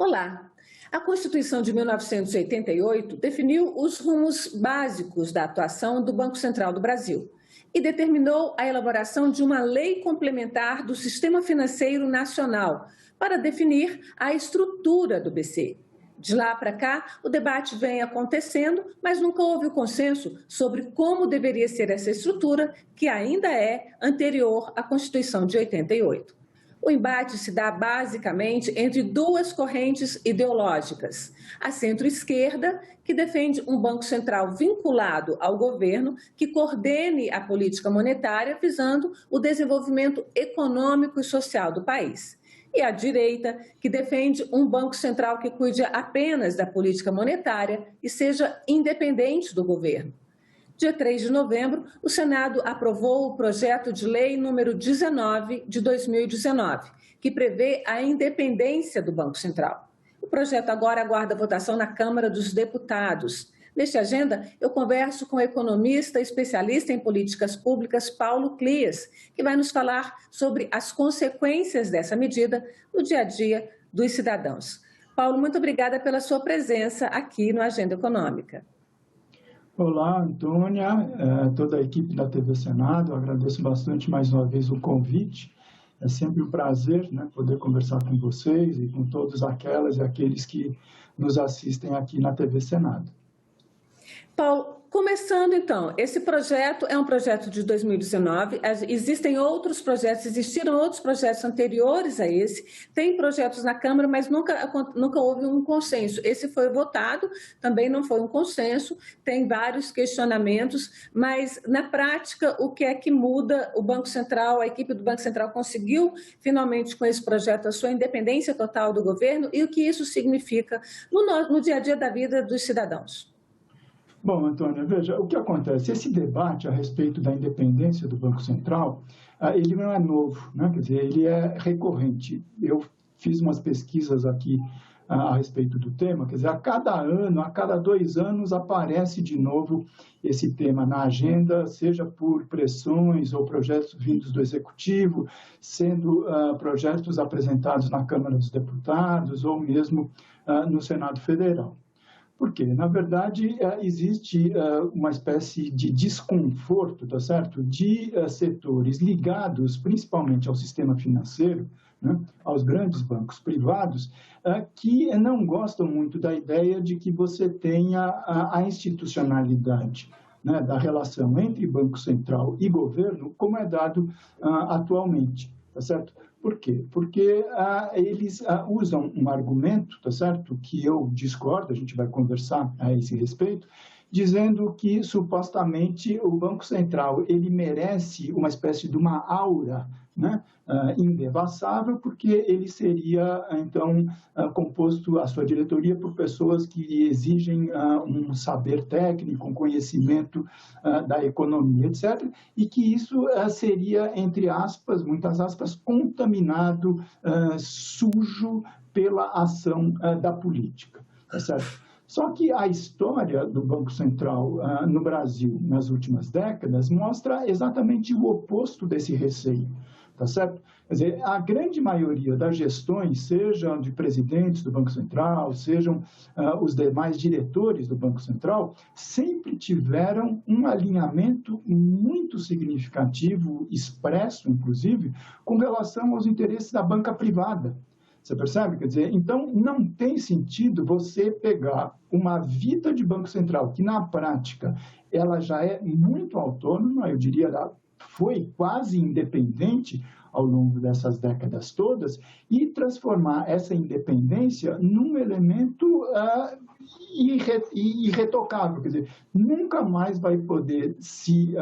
Olá! A Constituição de 1988 definiu os rumos básicos da atuação do Banco Central do Brasil e determinou a elaboração de uma lei complementar do Sistema Financeiro Nacional para definir a estrutura do BC. De lá para cá, o debate vem acontecendo, mas nunca houve o consenso sobre como deveria ser essa estrutura, que ainda é anterior à Constituição de 88. O embate se dá basicamente entre duas correntes ideológicas. A centro-esquerda, que defende um Banco Central vinculado ao governo, que coordene a política monetária visando o desenvolvimento econômico e social do país. E a direita, que defende um Banco Central que cuide apenas da política monetária e seja independente do governo. Dia 3 de novembro, o Senado aprovou o projeto de lei número 19 de 2019, que prevê a independência do Banco Central. O projeto agora aguarda votação na Câmara dos Deputados. Nesta agenda, eu converso com o economista especialista em políticas públicas, Paulo Klias, que vai nos falar sobre as consequências dessa medida no dia a dia dos cidadãos. Paulo, muito obrigada pela sua presença aqui no Agenda Econômica. Olá, Antônia, toda a equipe da TV Senado, agradeço bastante mais uma vez o convite. É sempre um prazer, poder conversar com vocês e com todos aquelas e aqueles que nos assistem aqui na TV Senado. Paulo, começando então, esse projeto é um projeto de 2019, existiram outros projetos anteriores a esse, tem projetos na Câmara, mas nunca houve um consenso. Esse foi votado, também não foi um consenso, tem vários questionamentos, mas na prática o que é que muda? O Banco Central, a equipe do Banco Central conseguiu finalmente com esse projeto a sua independência total do governo e o que isso significa no dia a dia da vida dos cidadãos? Bom, Antônia, veja, o que acontece? Esse debate a respeito da independência do Banco Central, ele não é novo, quer dizer, ele é recorrente. Eu fiz umas pesquisas aqui a respeito do tema, quer dizer, a cada ano, a cada 2 anos, aparece de novo esse tema na agenda, seja por pressões ou projetos vindos do Executivo, sendo projetos apresentados na Câmara dos Deputados ou mesmo no Senado Federal. Por quê? Na verdade, existe uma espécie de desconforto, tá certo? De setores ligados principalmente ao sistema financeiro, aos grandes bancos privados, que não gostam muito da ideia de que você tenha a institucionalidade da relação entre Banco Central e governo, como é dado atualmente, tá certo? Por quê? Porque eles usam um argumento, tá certo, que eu discordo, a gente vai conversar a esse respeito, dizendo que supostamente o Banco Central ele merece uma espécie de uma aura indevassável, porque ele seria, então, composto, a sua diretoria, por pessoas que exigem um saber técnico, um conhecimento da economia, etc., e que isso seria, entre aspas, muitas aspas, contaminado, sujo pela ação da política, tá certo? Só que a história do Banco Central no Brasil nas últimas décadas mostra exatamente o oposto desse receio, tá certo? Quer dizer, a grande maioria das gestões, sejam de presidentes do Banco Central, sejam os demais diretores do Banco Central, sempre tiveram um alinhamento muito significativo, expresso, inclusive, com relação aos interesses da banca privada. Você percebe? Quer dizer, então não tem sentido você pegar uma vida de Banco Central que, na prática, ela já é muito autônoma, eu diria, ela foi quase independente ao longo dessas décadas todas, e transformar essa independência num elemento irretocável. Quer dizer, nunca mais vai poder se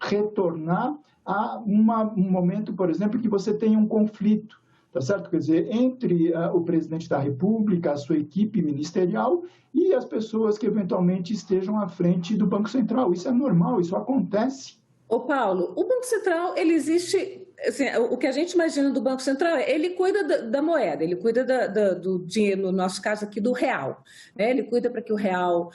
retornar a um momento, por exemplo, que você tenha um conflito, tá certo? Quer dizer, entre o presidente da República, a sua equipe ministerial e as pessoas que eventualmente estejam à frente do Banco Central. Isso é normal, isso acontece. Ô Paulo, o Banco Central, ele existe assim, o que a gente imagina do Banco Central é ele cuida da moeda, ele cuida do dinheiro, no nosso caso aqui, do real. Né? Ele cuida para que o real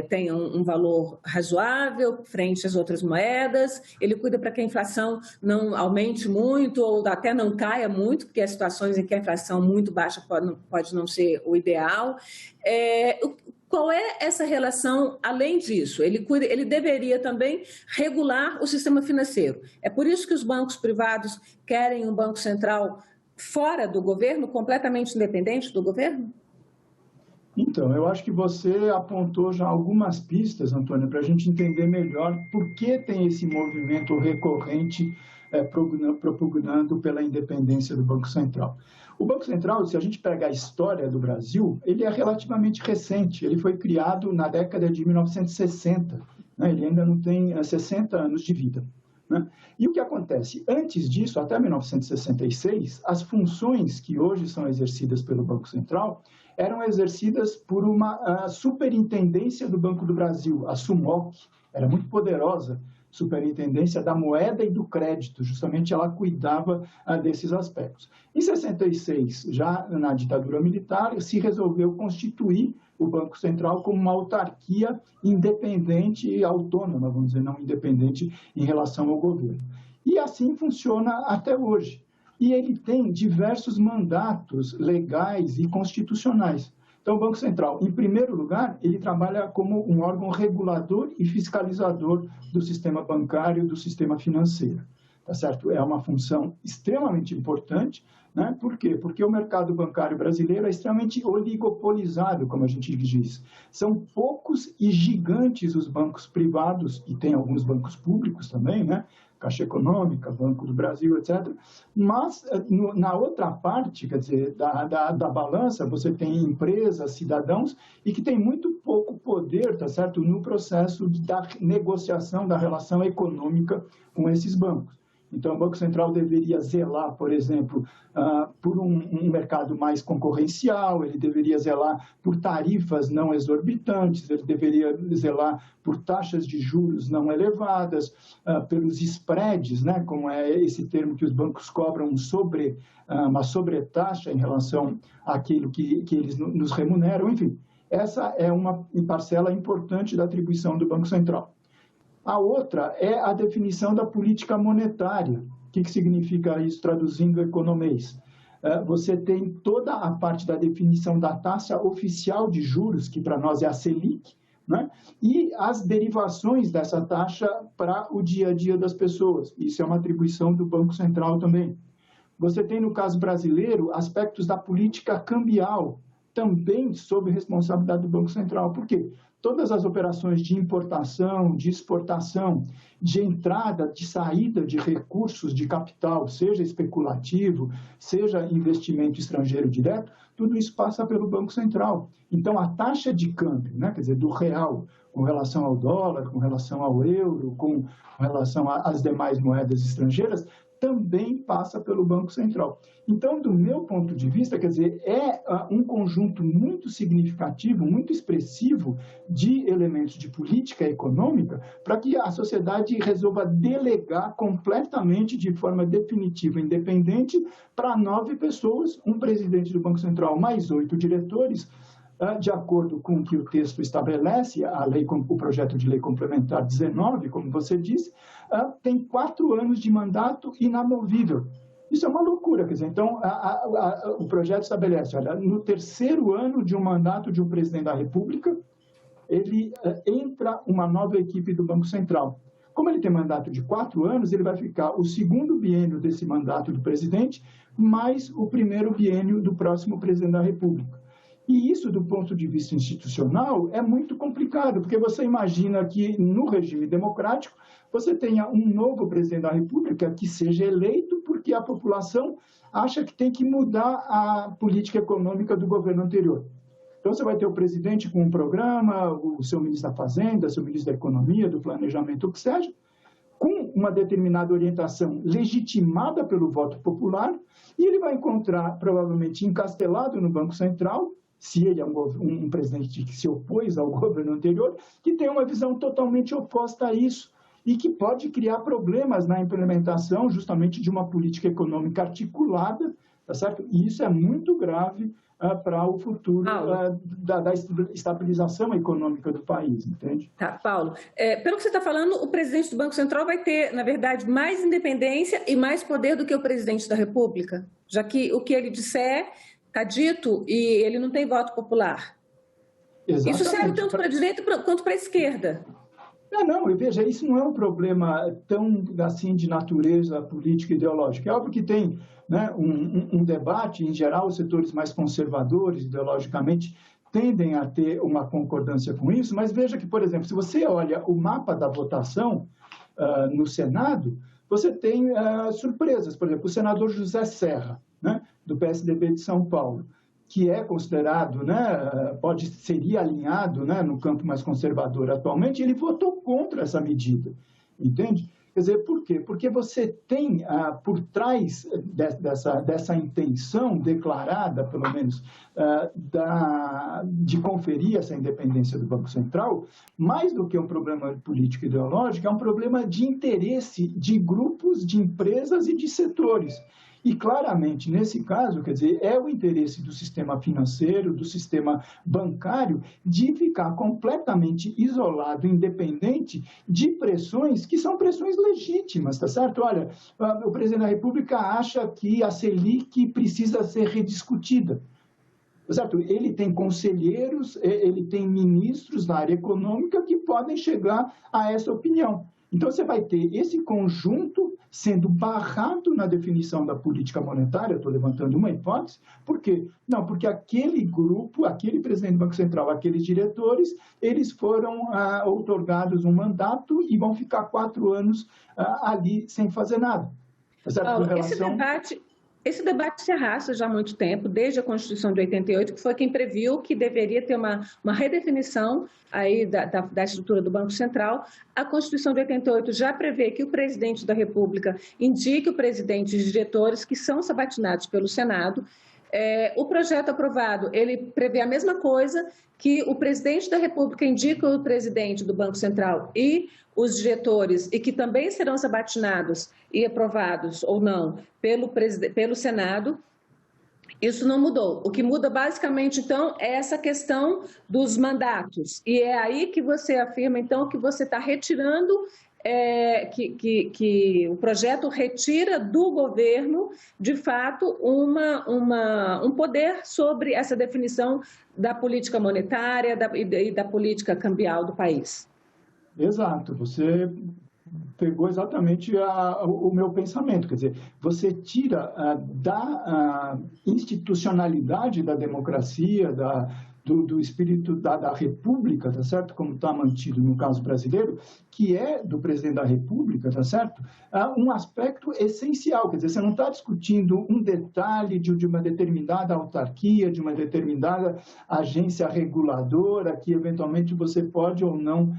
tenha um valor razoável frente às outras moedas, ele cuida para que a inflação não aumente muito ou até não caia muito, porque há situações em que a inflação muito baixa pode não ser o ideal. Qual é essa relação além disso? Ele deveria também regular o sistema financeiro. É por isso que os bancos privados querem um banco central fora do governo, completamente independente do governo? Então, eu acho que você apontou já algumas pistas, Antônio, para a gente entender melhor por que tem esse movimento recorrente propugnando pela independência do Banco Central. O Banco Central, se a gente pega a história do Brasil, ele é relativamente recente. Ele foi criado na década de 1960. Né? Ele ainda não tem 60 anos de vida. Né? E o que acontece? Antes disso, até 1966, as funções que hoje são exercidas pelo Banco Central eram exercidas por uma superintendência do Banco do Brasil, a SUMOC, era muito poderosa, superintendência da moeda e do crédito, justamente ela cuidava desses aspectos. Em 66, já na ditadura militar, se resolveu constituir o Banco Central como uma autarquia independente e autônoma, vamos dizer, não independente em relação ao governo. E assim funciona até hoje. E ele tem diversos mandatos legais e constitucionais. Então, o Banco Central, em primeiro lugar, ele trabalha como um órgão regulador e fiscalizador do sistema bancário, do sistema financeiro. Tá certo? É uma função extremamente importante. Né? Por quê? Porque o mercado bancário brasileiro é extremamente oligopolizado, como a gente diz. São poucos e gigantes os bancos privados, e tem alguns bancos públicos também, né? Caixa Econômica, Banco do Brasil, etc. Mas, na outra parte, quer dizer, da balança, você tem empresas, cidadãos, e que tem muito pouco poder, tá certo, no processo da negociação da relação econômica com esses bancos. Então, o Banco Central deveria zelar, por exemplo, por um mercado mais concorrencial, ele deveria zelar por tarifas não exorbitantes, ele deveria zelar por taxas de juros não elevadas, pelos spreads, né, como é esse termo que os bancos cobram uma sobretaxa em relação àquilo que eles nos remuneram, enfim. Essa é uma parcela importante da atribuição do Banco Central. A outra é a definição da política monetária. O que significa isso, traduzindo economês? Você tem toda a parte da definição da taxa oficial de juros, que para nós é a Selic, né? E as derivações dessa taxa para o dia a dia das pessoas. Isso é uma atribuição do Banco Central também. Você tem, no caso brasileiro, aspectos da política cambial, também sob responsabilidade do Banco Central. Por quê? Todas as operações de importação, de exportação, de entrada, de saída de recursos de capital, seja especulativo, seja investimento estrangeiro direto, tudo isso passa pelo Banco Central. Então, a taxa de câmbio, né, quer dizer, do real com relação ao dólar, com relação ao euro, com relação às demais moedas estrangeiras, também passa pelo Banco Central. Então, do meu ponto de vista, quer dizer, é um conjunto muito significativo, muito expressivo de elementos de política econômica para que a sociedade resolva delegar completamente, de forma definitiva, independente, para 9 pessoas, um presidente do Banco Central mais 8 diretores, de acordo com o que o texto estabelece, o projeto de lei complementar 19, como você disse, tem 4 anos de mandato inamovível. Isso é uma loucura, quer dizer, então o projeto estabelece, olha, no 3º ano de um mandato de um presidente da República, ele entra uma nova equipe do Banco Central. Como ele tem mandato de 4 anos, ele vai ficar o 2º biênio desse mandato do presidente, mais o 1º biênio do próximo presidente da República. E isso, do ponto de vista institucional, é muito complicado, porque você imagina que, no regime democrático, você tenha um novo presidente da República que seja eleito porque a população acha que tem que mudar a política econômica do governo anterior. Então, você vai ter o presidente com um programa, o seu ministro da Fazenda, seu ministro da Economia, do Planejamento, o que seja, com uma determinada orientação legitimada pelo voto popular, e ele vai encontrar, provavelmente, encastelado no Banco Central, se ele é um presidente que se opôs ao governo anterior, que tem uma visão totalmente oposta a isso. e que pode criar problemas na implementação justamente de uma política econômica articulada, tá certo? E isso é muito grave para o futuro da estabilização econômica do país, entende? Tá, Paulo. Pelo que você está falando, o presidente do Banco Central vai ter, na verdade, mais independência e mais poder do que o presidente da República, já que o que ele disser está dito e ele não tem voto popular. Exatamente. Isso serve tanto para a direita quanto para a esquerda. Não, e veja, isso não é um problema tão assim de natureza política e ideológica. É óbvio que tem, né, um debate, em geral, os setores mais conservadores, ideologicamente, tendem a ter uma concordância com isso, mas veja que, por exemplo, se você olha o mapa da votação no Senado, você tem surpresas. Por exemplo, o senador José Serra, né, do PSDB de São Paulo, que é considerado, né, seria alinhado, né, no campo mais conservador atualmente, ele votou contra essa medida, entende? Quer dizer, por quê? Porque você tem, por trás dessa intenção declarada, pelo menos, de conferir essa independência do Banco Central, mais do que um problema político e ideológico, é um problema de interesse de grupos, de empresas e de setores. E, claramente, nesse caso, quer dizer, é o interesse do sistema financeiro, do sistema bancário, de ficar completamente isolado, independente de pressões que são pressões legítimas, tá certo? Olha, o presidente da República acha que a Selic precisa ser rediscutida. Certo? Ele tem conselheiros, ele tem ministros na área econômica que podem chegar a essa opinião. Então, você vai ter esse conjunto sendo barrado na definição da política monetária, estou levantando uma hipótese, por quê? Não, porque aquele grupo, aquele presidente do Banco Central, aqueles diretores, eles foram outorgados um mandato e vão ficar 4 anos ali sem fazer nada. Certo? Paulo, esse debate se arrasta já há muito tempo, desde a Constituição de 88, que foi quem previu que deveria ter uma redefinição aí da estrutura do Banco Central. A Constituição de 88 já prevê que o presidente da República indique o presidente e os diretores que são sabatinados pelo Senado. O projeto aprovado, ele prevê a mesma coisa, que o presidente da República indica o presidente do Banco Central e os diretores, e que também serão sabatinados e aprovados ou não pelo Senado. Isso não mudou. O que muda basicamente, então, é essa questão dos mandatos. E é aí que você afirma, então, que você está retirando, que o projeto retira do governo, de fato, um poder sobre essa definição da política monetária e da política cambial do país. Exato. Você pegou exatamente o meu pensamento, quer dizer, você tira da institucionalidade da democracia, do espírito da República, tá certo? Como está mantido no caso brasileiro, que é do presidente da República, tá certo? Um aspecto essencial, quer dizer, você não está discutindo um detalhe de uma determinada autarquia, de uma determinada agência reguladora, que eventualmente você pode ou não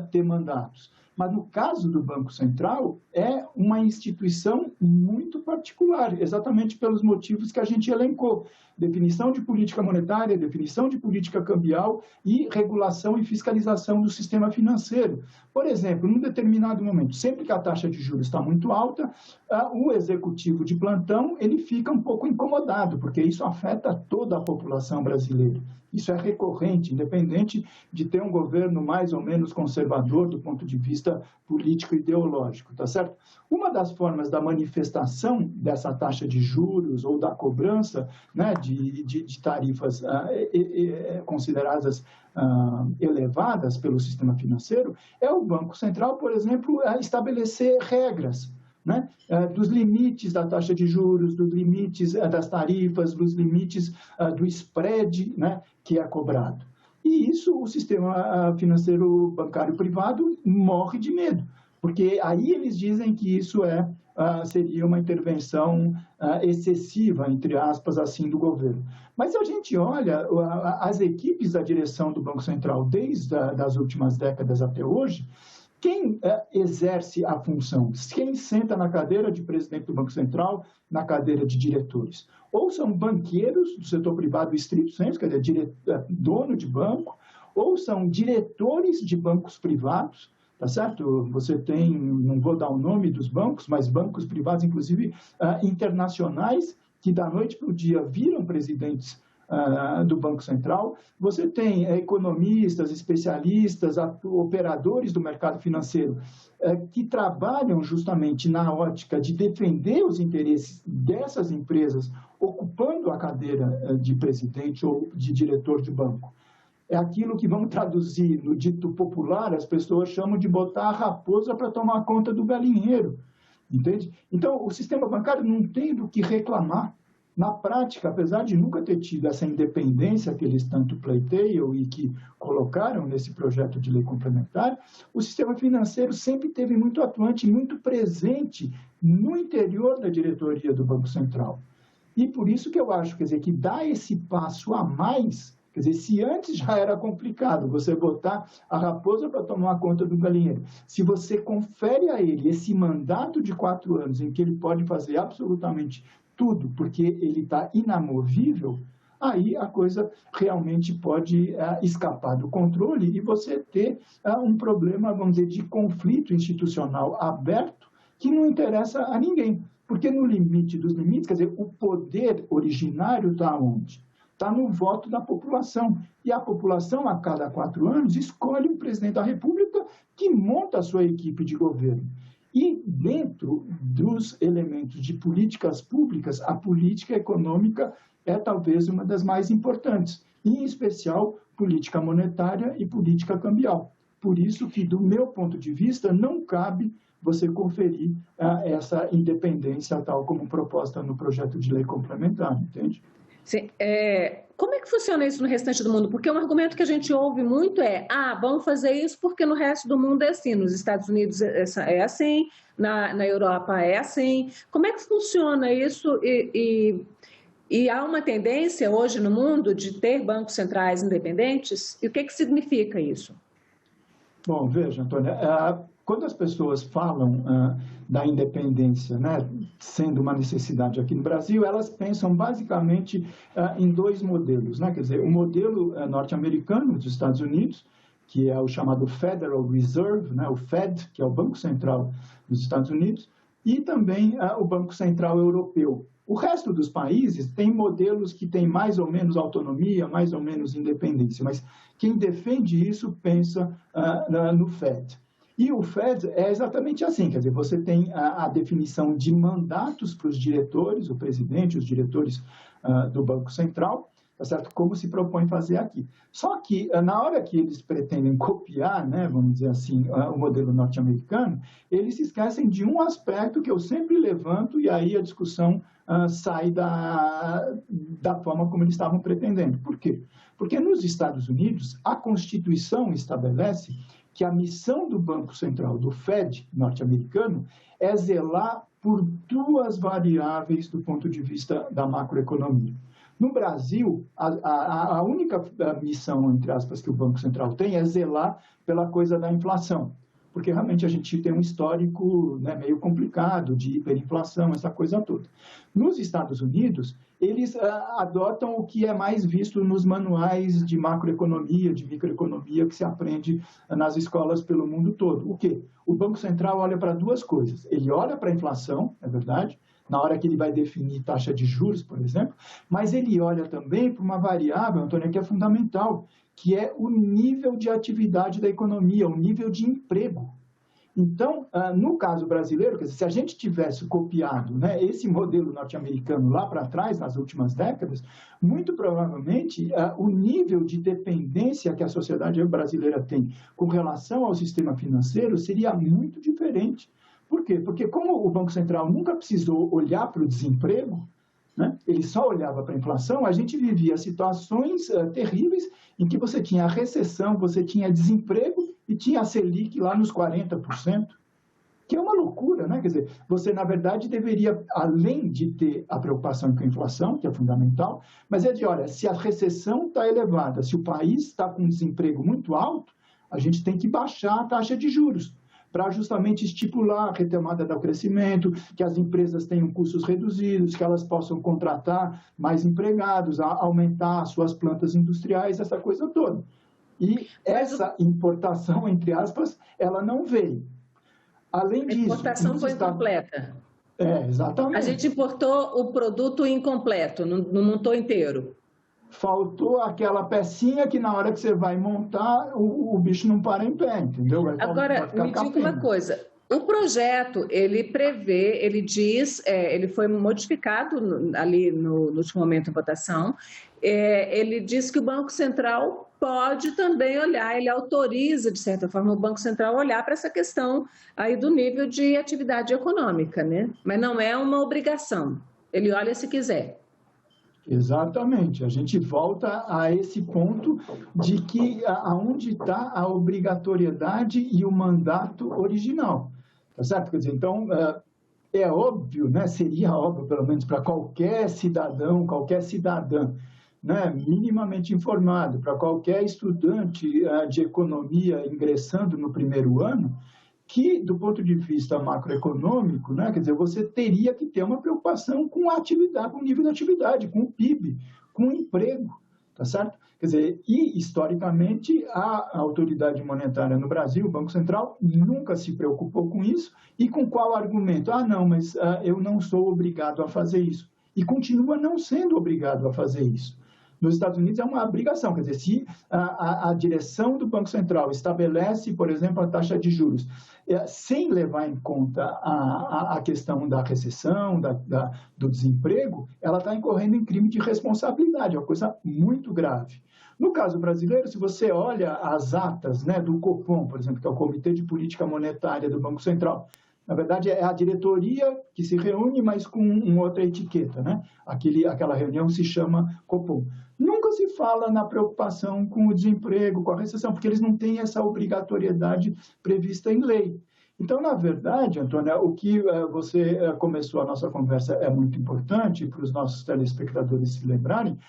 ter mandatos. Mas no caso do Banco Central, é uma instituição muito particular, exatamente pelos motivos que a gente elencou. Definição de política monetária, definição de política cambial e regulação e fiscalização do sistema financeiro. Por exemplo, num determinado momento, sempre que a taxa de juros está muito alta, o executivo de plantão ele fica um pouco incomodado, porque isso afeta toda a população brasileira. Isso é recorrente, independente de ter um governo mais ou menos conservador do ponto de vista político e ideológico, tá certo? Uma das formas da manifestação dessa taxa de juros ou da cobrança, né, de tarifas consideradas elevadas pelo sistema financeiro é o Banco Central, por exemplo, estabelecer regras, né, dos limites da taxa de juros, dos limites das tarifas, dos limites do spread, né, que é cobrado. E isso o sistema financeiro bancário privado morre de medo, porque aí eles dizem que isso seria uma intervenção excessiva, entre aspas, assim, do governo. Mas se a gente olha as equipes da direção do Banco Central desde as últimas décadas até hoje, quem exerce a função? Quem senta na cadeira de presidente do Banco Central, na cadeira de diretores? Ou são banqueiros do setor privado estrito sensu, quer dizer, dono de banco, ou são diretores de bancos privados, tá certo? Você tem, não vou dar o nome dos bancos, mas bancos privados, inclusive internacionais, que da noite para o dia viram presidentes do Banco Central. Você tem economistas, especialistas, operadores do mercado financeiro que trabalham justamente na ótica de defender os interesses dessas empresas, ocupando a cadeira de presidente ou de diretor de banco. É aquilo que, vamos traduzir no dito popular, as pessoas chamam de botar a raposa para tomar conta do galinheiro, entende? Então, o sistema bancário não tem do que reclamar. Na prática, apesar de nunca ter tido essa independência que eles tanto pleiteiam e que colocaram nesse projeto de lei complementar, o sistema financeiro sempre esteve muito atuante, muito presente no interior da diretoria do Banco Central. E por isso que eu acho, quer dizer, que dá esse passo a mais. Quer dizer, se antes já era complicado você botar a raposa para tomar conta do galinheiro, se você confere a ele esse mandato de 4 anos em que ele pode fazer absolutamente tudo, porque ele está inamovível, aí a coisa realmente pode escapar do controle e você ter um problema, vamos dizer, de conflito institucional aberto que não interessa a ninguém. Porque no limite dos limites, quer dizer, o poder originário está onde? Está no voto da população. E a população, a cada 4 anos, escolhe um presidente da República que monta a sua equipe de governo. E dentro dos elementos de políticas públicas, a política econômica é talvez uma das mais importantes, em especial política monetária e política cambial. Por isso que, do meu ponto de vista, não cabe você conferir essa independência tal como proposta no projeto de lei complementar, entende? Sim. Como é que funciona isso no restante do mundo? Porque um argumento que a gente ouve muito vamos fazer isso porque no resto do mundo é assim, nos Estados Unidos é assim, na Europa é assim. Como é que funciona isso? E há uma tendência hoje no mundo de ter bancos centrais independentes? E o que significa isso? Bom, veja, Antônia, quando as pessoas falam da independência, né, sendo uma necessidade aqui no Brasil, elas pensam basicamente em 2 modelos, né? Quer dizer, o modelo norte-americano dos Estados Unidos, que é o chamado Federal Reserve, né, o Fed, que é o Banco Central dos Estados Unidos, e também o Banco Central Europeu. O resto dos países tem modelos que têm mais ou menos autonomia, mais ou menos independência, mas quem defende isso pensa no Fed. E o Fed é exatamente assim, quer dizer, você tem a definição de mandatos para os diretores, o presidente, os diretores do Banco Central, tá certo? Como se propõe fazer aqui. Só que, na hora que eles pretendem copiar, né, vamos dizer assim, o modelo norte-americano, eles se esquecem de um aspecto que eu sempre levanto e aí a discussão sai da forma como eles estavam pretendendo. Por quê? Porque nos Estados Unidos, a Constituição estabelece que a missão do Banco Central, do Fed norte-americano, é zelar por 2 variáveis do ponto de vista da macroeconomia. No Brasil, a única missão, entre aspas, que o Banco Central tem é zelar pela coisa da inflação, porque realmente a gente tem um histórico, né, meio complicado de hiperinflação, essa coisa toda. Nos Estados Unidos, eles adotam o que é mais visto nos manuais de macroeconomia, de microeconomia que se aprende nas escolas pelo mundo todo. O quê? O Banco Central olha para 2 coisas. Ele olha para a inflação, é verdade, na hora que ele vai definir taxa de juros, por exemplo, mas ele olha também para uma variável, Antônio, que é fundamental, que é o nível de atividade da economia, o nível de emprego. Então, no caso brasileiro, quer dizer, se a gente tivesse copiado, né, esse modelo norte-americano lá para trás, nas últimas décadas, muito provavelmente o nível de dependência que a sociedade brasileira tem com relação ao sistema financeiro seria muito diferente. Por quê? Porque como o Banco Central nunca precisou olhar para o desemprego, né, ele só olhava para a inflação, a gente vivia situações terríveis em que você tinha recessão, você tinha desemprego e tinha a Selic lá nos 40%, que é uma loucura, né? Quer dizer, você, na verdade, deveria, além de ter a preocupação com a inflação, que é fundamental, mas é de, olha, se a recessão está elevada, se o país está com um desemprego muito alto, a gente tem que baixar a taxa de juros, para justamente estipular a retomada do crescimento, que as empresas tenham custos reduzidos, que elas possam contratar mais empregados, aumentar as suas plantas industriais, essa coisa toda. E essa importação, entre aspas, ela não veio. Além disso... A importação foi incompleta. Exatamente. A gente importou o produto incompleto, não montou inteiro. Faltou aquela pecinha que na hora que você vai montar, o bicho não para em pé, entendeu? Agora, me diga uma coisa. O projeto, ele prevê, ele diz, ele foi modificado ali no último momento da votação, ele diz que o Banco Central pode também olhar, ele autoriza, de certa forma, o Banco Central a olhar para essa questão aí do nível de atividade econômica, né? Mas não é uma obrigação, ele olha se quiser. Exatamente, a gente volta a esse ponto de que aonde está a obrigatoriedade e o mandato original, tá certo? Quer dizer, então, é óbvio, né? Seria óbvio, pelo menos para qualquer cidadão, qualquer cidadã, né? Minimamente informado, para qualquer estudante de economia ingressando no primeiro ano, que, do ponto de vista macroeconômico, né, quer dizer, você teria que ter uma preocupação com a atividade, com o nível de atividade, com o PIB, com o emprego, tá certo? Quer dizer, e, historicamente, a autoridade monetária no Brasil, o Banco Central, nunca se preocupou com isso, e com qual argumento? Não, mas eu não sou obrigado a fazer isso. E continua não sendo obrigado a fazer isso. Nos Estados Unidos é uma obrigação, quer dizer, se a direção do Banco Central estabelece, por exemplo, a taxa de juros, sem levar em conta a questão da recessão, do desemprego, ela está incorrendo em crime de responsabilidade, é uma coisa muito grave. No caso brasileiro, se você olha as atas, né, do Copom, por exemplo, que é o Comitê de Política Monetária do Banco Central, na verdade, é a diretoria que se reúne, mas com uma outra etiqueta, né? Aquela reunião se chama Copom. Nunca se fala na preocupação com o desemprego, com a recessão, porque eles não têm essa obrigatoriedade prevista em lei. Então, na verdade, Antônia, o que você começou a nossa conversa é muito importante para os nossos telespectadores se lembrarem.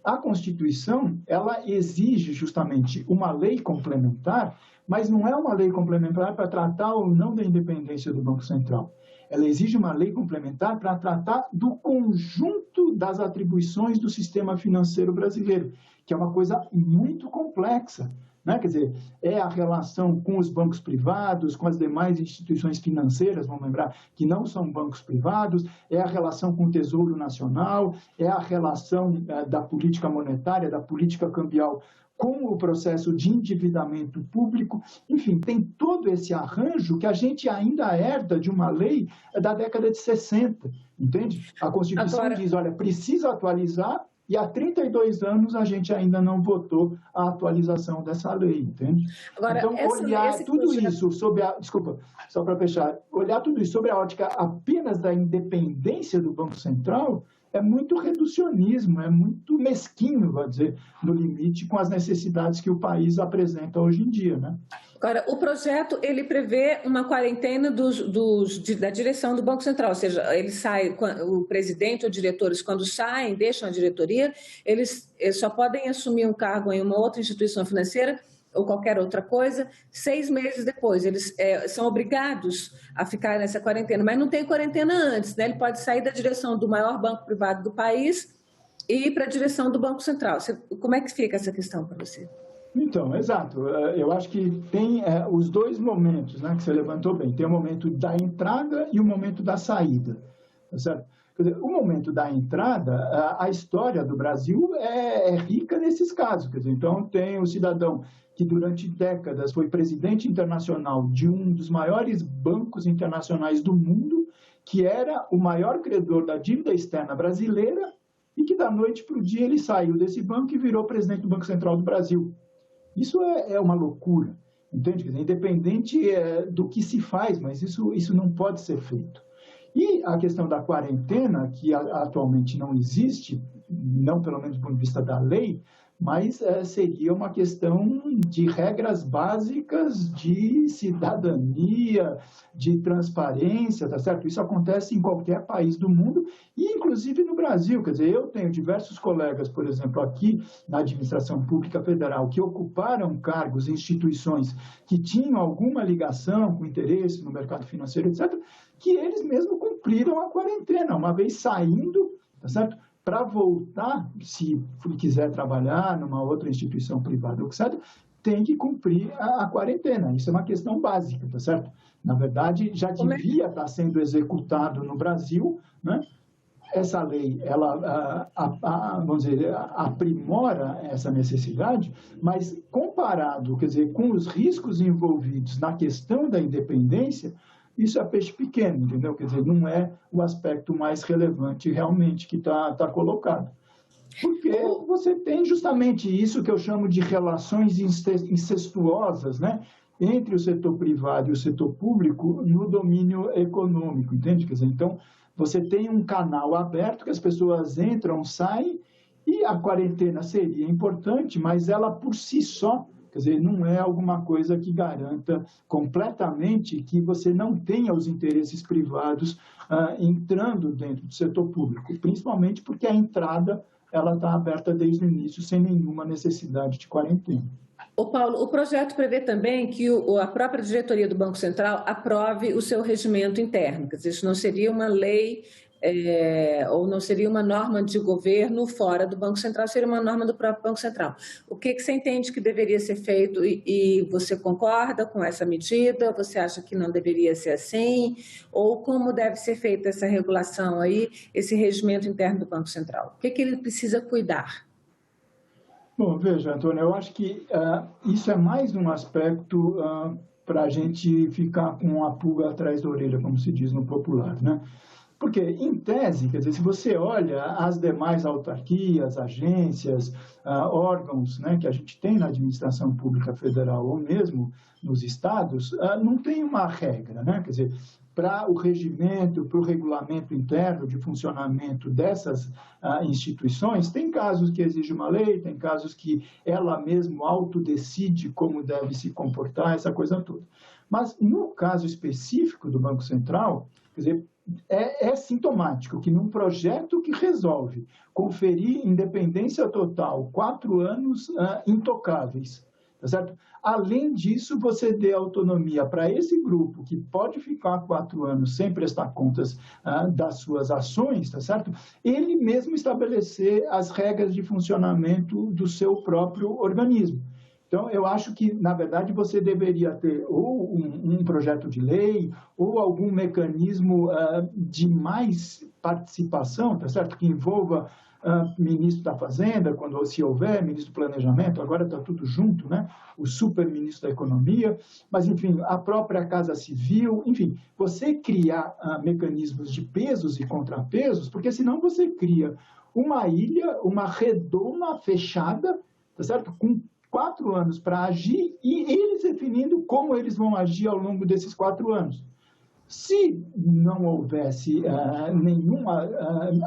A Constituição, ela exige justamente uma lei complementar, mas não é uma lei complementar para tratar ou não da independência do Banco Central. Ela exige uma lei complementar para tratar do conjunto das atribuições do sistema financeiro brasileiro, que é uma coisa muito complexa, né? Quer dizer, é a relação com os bancos privados, com as demais instituições financeiras, vamos lembrar que não são bancos privados, é a relação com o Tesouro Nacional, é a relação da política monetária, da política cambial com o processo de endividamento público, enfim, tem todo esse arranjo que a gente ainda herda de uma lei da década de 60, entende? A Constituição diz, olha, precisa atualizar, e há 32 anos a gente ainda não votou a atualização dessa lei, entende? Agora, então, olhar tudo isso sobre a... Desculpa, só para fechar. Olhar tudo isso sobre a ótica apenas da independência do Banco Central é muito reducionismo, é muito mesquinho, vou dizer, no limite, com as necessidades que o país apresenta hoje em dia, né? Agora, o projeto, ele prevê uma quarentena da direção do Banco Central, ou seja, ele sai, o presidente ou diretores, quando saem, deixam a diretoria, eles só podem assumir um cargo em uma outra instituição financeira ou qualquer outra coisa, 6 meses depois. Eles são obrigados a ficar nessa quarentena, mas não tem quarentena antes, né? Ele pode sair da direção do maior banco privado do país e ir para a direção do Banco Central. Como é que fica essa questão para você? Então, exato. Eu acho que tem os dois momentos, né, que você levantou bem. Tem o momento da entrada e o momento da saída, tá certo? Quer dizer, o momento da entrada, a história do Brasil é rica nesses casos. Quer dizer, então, tem o cidadão que durante décadas foi presidente internacional de um dos maiores bancos internacionais do mundo, que era o maior credor da dívida externa brasileira e que da noite para o dia ele saiu desse banco e virou presidente do Banco Central do Brasil. Isso é uma loucura, entende? Independente do que se faz, mas isso não pode ser feito. E a questão da quarentena, que atualmente não existe, não pelo menos do ponto de vista da lei, mas seria uma questão de regras básicas de cidadania, de transparência, tá certo? Isso acontece em qualquer país do mundo e, inclusive, no Brasil. Quer dizer, eu tenho diversos colegas, por exemplo, aqui na administração pública federal, que ocuparam cargos em instituições que tinham alguma ligação com interesse no mercado financeiro, etc., que eles mesmos cumpriram a quarentena, uma vez saindo, tá certo? para voltar, se quiser trabalhar numa outra instituição privada, etc., tem que cumprir a quarentena. Isso é uma questão básica, tá certo? Na verdade, já devia estar sendo executado no Brasil, né? Essa lei, ela, vamos dizer, aprimora essa necessidade, mas comparado, quer dizer, com os riscos envolvidos na questão da independência, isso é peixe pequeno, entendeu? Quer dizer, não é o aspecto mais relevante realmente que está colocado. Porque você tem justamente isso que eu chamo de relações incestuosas, né, entre o setor privado e o setor público no domínio econômico, entende? Quer dizer, então, você tem um canal aberto que as pessoas entram, saem, e a quarentena seria importante, mas ela por si só, quer dizer, não é alguma coisa que garanta completamente que você não tenha os interesses privados entrando dentro do setor público, principalmente porque a entrada ela está aberta desde o início, sem nenhuma necessidade de quarentena. Ô Paulo, o projeto prevê também que a própria diretoria do Banco Central aprove o seu regimento interno, quer dizer, isso não seria uma lei ou não seria uma norma de governo fora do Banco Central, seria uma norma do próprio Banco Central. O que você entende que deveria ser feito e você concorda com essa medida? Você acha que não deveria ser assim? Ou como deve ser feita essa regulação aí, esse regimento interno do Banco Central? O que ele precisa cuidar? Bom, veja, Antônio, eu acho que isso é mais um aspecto para a gente ficar com a pulga atrás da orelha, como se diz no popular, né? Porque, em tese, quer dizer, se você olha as demais autarquias, agências, órgãos, né, que a gente tem na administração pública federal ou mesmo nos estados, não tem uma regra, né? Quer dizer, para o regimento, para o regulamento interno de funcionamento dessas instituições, tem casos que exige uma lei, tem casos que ela mesma autodecide como deve se comportar, essa coisa toda. Mas, no caso específico do Banco Central, quer dizer, é sintomático que num projeto que resolve conferir independência total, 4 anos intocáveis, tá certo? Além disso, você dê autonomia para esse grupo que pode ficar 4 anos sem prestar contas das suas ações, tá certo? Ele mesmo estabelecer as regras de funcionamento do seu próprio organismo. Então, eu acho que, na verdade, você deveria ter ou um projeto de lei ou algum mecanismo de mais participação, tá certo? Que envolva ministro da Fazenda, quando se houver, ministro do Planejamento, agora está tudo junto, né? O super-ministro da Economia, mas, enfim, a própria Casa Civil, enfim, você criar mecanismos de pesos e contrapesos, porque senão você cria uma ilha, uma redoma fechada, tá certo? Com 4 anos para agir e eles definindo como eles vão agir ao longo desses 4 anos. Se não houvesse nenhuma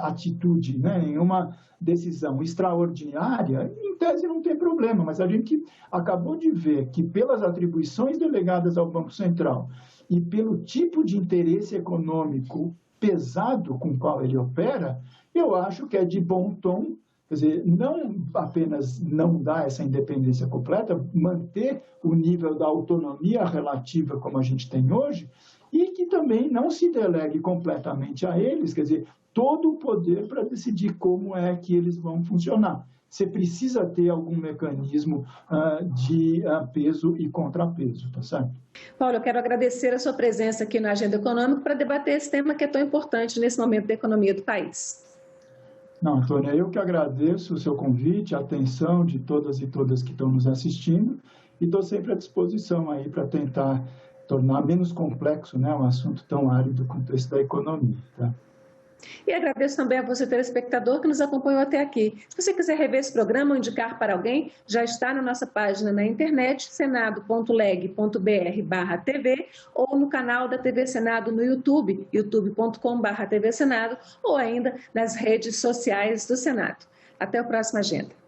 atitude, né, nenhuma decisão extraordinária, em tese não tem problema, mas a gente acabou de ver que pelas atribuições delegadas ao Banco Central e pelo tipo de interesse econômico pesado com o qual ele opera, eu acho que é de bom tom. Quer dizer, não apenas não dar essa independência completa, manter o nível da autonomia relativa como a gente tem hoje, e que também não se delegue completamente a eles, quer dizer, todo o poder para decidir como é que eles vão funcionar. Você precisa ter algum mecanismo de peso e contrapeso, tá certo? Paulo, eu quero agradecer a sua presença aqui na Agenda Econômica para debater esse tema que é tão importante nesse momento da economia do país. Não, Antônia, eu que agradeço o seu convite, a atenção de todas e todas que estão nos assistindo e estou sempre à disposição aí para tentar tornar menos complexo, né, um assunto tão árido quanto esse da economia, tá? E agradeço também a você, telespectador, que nos acompanhou até aqui. Se você quiser rever esse programa ou indicar para alguém, já está na nossa página na internet, senado.leg.br/TV, ou no canal da TV Senado no YouTube, youtube.com/TV Senado, ou ainda nas redes sociais do Senado. Até a próxima agenda.